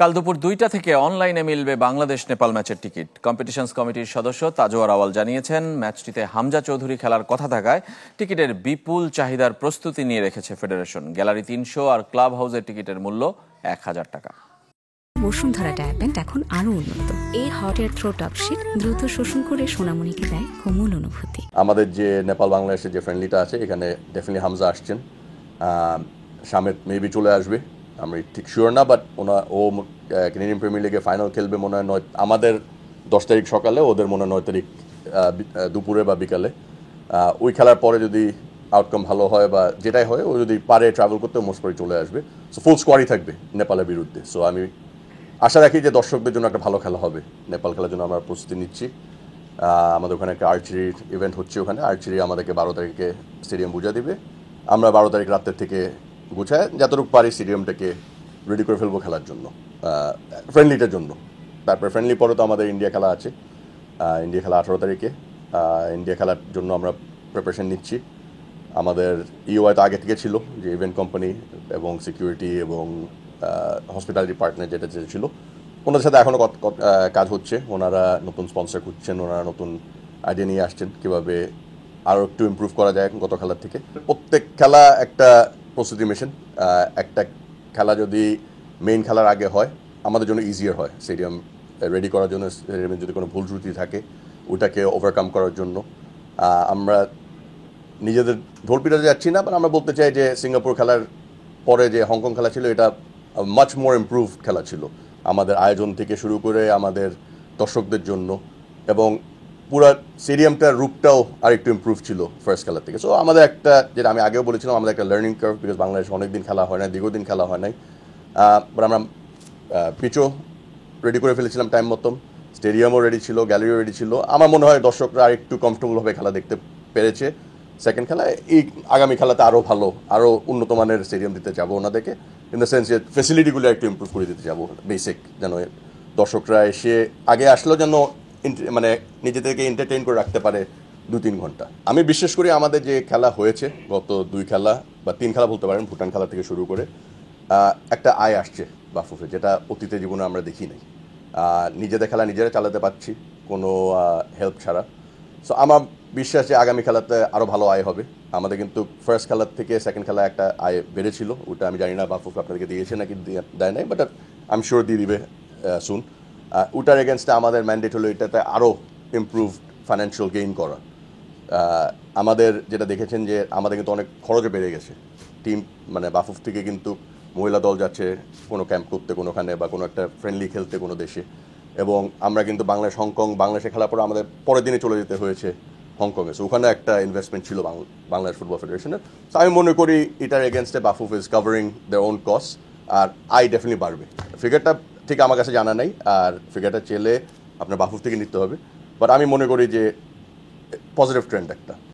কাল দুপুর 2টা থেকে অনলাইনে মিলবে বাংলাদেশ নেপাল ম্যাচের টিকিট। কম্পিটিশনস কমিটির সদস্য তাজওয়ার আওয়াল জানিয়েছেন, ম্যাচটিতে হামজা চৌধুরী খেলার কথা থাকায় টিকিটের বিপুল চাহিদার প্রস্তুতি নিয়ে রেখেছে ফেডারেশন। গ্যালারি 300 আর ক্লাব হাউসের টিকিটের মূল্য 1000 টাকা। বসুন্ধরা ডায়াপেন্ট এখন আরো উন্নত। এই hot air through top sheet দ্রুত শোষণ করে সোনামণিকে দেয় কোমল অনুভূতি। আমাদের যে নেপাল বাংলাদেশের যে ফ্রেন্ডলিটা আছে, এখানে ডেফিনেটলি হামজা আসছেন, শামেদ মেবি চলে আসবে, আমি ঠিক শিওর না, বাট ও কেনেডিয়ান প্রিমিয়ার লিগে ফাইনাল খেলবে মনে হয় আমাদের 10 তারিখ সকালে, ওদের মনে হয় 9 তারিখ দুপুরে বা বিকালে। ওই খেলার পরে যদি আউটকাম ভালো হয় বা যেটাই হয়, ও যদি পারে ট্রাভেল করতে, মোস্ট করে চলে আসবে। সো ফুল স্কোয়াডই থাকবে নেপালের বিরুদ্ধে। সো আমি আশা রাখি যে দর্শকদের জন্য একটা ভালো খেলা হবে। নেপাল খেলার জন্য আমরা প্রস্তুতি নিচ্ছি। আমাদের ওখানে একটা আর্চারির ইভেন্ট হচ্ছে, ওখানে আর্চারি আমাদেরকে 12 তারিখে স্টেডিয়াম বুঝা দিবে। আমরা 12 তারিখ রাতের থেকে গুছায় যতটুকু পারি স্টেডিয়ামটাকে রেডি করে ফেলবো খেলার জন্য, ফ্রেন্ডলিটার জন্য। তারপরে ফ্রেন্ডলি পরে তো আমাদের ইন্ডিয়া খেলা আছে, ইন্ডিয়া খেলা 18 তারিখে। ইন্ডিয়া খেলার জন্য আমরা প্রিপারেশন নিচ্ছি। আমাদের ইউআই তো আগে থেকে ছিল, যে ইভেন্ট কোম্পানি এবং সিকিউরিটি এবং হসপিটালিটি পার্টনার যেটা ছিল, ওনাদের সাথে এখনও কাজ হচ্ছে। ওনারা নতুন স্পন্সর খুঁজছেন, ওনারা নতুন আইডিয়া নিয়ে আসছেন কীভাবে আরও একটু ইমপ্রুভ করা যায় গত খেলার থেকে। প্রত্যেক খেলা একটা প্রস্তুতি মিশন। একটা খেলা যদি মেইন খেলার আগে হয়, আমাদের জন্য ইজিয়ার হয় স্টেডিয়াম রেডি করার জন্য। স্টেডিয়ামে যদি কোনো ভুল ত্রুটি থাকে, ওটাকে ওভারকাম করার জন্য আমরা নিজেদের ঢোল পিটাতে যাচ্ছি না, বাট আমরা বলতে চাই যে সিঙ্গাপুর খেলার পরে যে হংকং খেলা ছিল, এটা মাচ মোর ইমপ্রুভ খেলা ছিল, আমাদের আয়োজন থেকে শুরু করে আমাদের দর্শকদের জন্য, এবং পুরো স্টেডিয়ামটার রূপটাও আরেকটু ইমপ্রুভ ছিল ফার্স্ট খেলার থেকে। সো আমাদের একটা, যেটা আমি আগেও বলেছিলাম, আমাদের একটা লার্নিং কার্ভ, বিকজ বাংলাদেশে অনেকদিন খেলা হয় নাই, দীর্ঘদিন খেলা হয় নাই। বাট আমরা পিচও রেডি করে ফেলেছিলাম টাইম মতন, স্টেডিয়ামও রেডি ছিল, গ্যালারিও রেডি ছিল। আমার মনে হয় দর্শকরা আরেকটু কমফর্টেবলভাবে খেলা দেখতে পেরেছে সেকেন্ড খেলায়। এই আগামী খেলাতে আরও ভালো, আরও উন্নত মানের স্টেডিয়াম দিতে যাবো ওনাদেরকে, ইন দ্য সেন্স যে ফেসিলিটিগুলো একটু ইমপ্রুভ করে দিতে যাবো, বেসিক, যেন দর্শকরা এসে আগে আসলেও যেন মানে নিজেদেরকে এন্টারটেইন করে রাখতে পারে 2-3 ঘন্টা। আমি বিশ্বাস করি আমাদের যে খেলা হয়েছে, গত 2 খেলা বা 3 খেলা বলতে পারেন, ভুটান খেলা থেকে শুরু করে, একটা আয় আসছে বাফুফে, যেটা অতীতে জীবনে আমরা দেখি নাই। নিজেদের খেলা নিজেরা চালাতে পারছি কোনো হেল্প ছাড়া। সো আমার বিশ্বাস যে আগামী খেলাতে আরও ভালো আয় হবে আমাদের। কিন্তু ফার্স্ট খেলার থেকে সেকেন্ড খেলা একটা আয় বেড়েছিল, ওটা আমি জানি না বাফুফে আপনাদেরকে দিয়েছে নাকি দেয় নাই, বাট আই এম শিওর দিয়ে দিবে সুন। ওটার এগেনস্টে আমাদের ম্যান্ডেট হলো এটাতে আরও ইমপ্রুভ ফাইন্যান্সিয়াল গেইন করা। আমাদের যেটা দেখেছেন যে আমাদের কিন্তু অনেক খরচও বেড়ে গেছে। টিম মানে বাফুফ থেকে কিন্তু মহিলা দল যাচ্ছে কোনো ক্যাম্প করতে কোনোখানে, বা কোনো একটা ফ্রেন্ডলি খেলতে কোনো দেশে, এবং আমরা কিন্তু বাংলাদেশে খেলার পরে আমাদের পরের দিনে চলে যেতে হয়েছে হংকংয়ে। সো ওখানে একটা ইনভেস্টমেন্ট ছিল বাংলাদেশ ফুটবল ফেডারেশনের। তো আমি মনে করি এটার এগেনস্টে বাফুফ is covering their own cost, আর আই ডেফিনেটলি বাড়বে। ফিগারটা ঠিক আমার কাছে জানা নাই, আর ফিগারটা চেলে আপনার বাফুফ থেকে নিতে হবে, বাট আমি মনে করি যে পজিটিভ ট্রেন্ড একটা।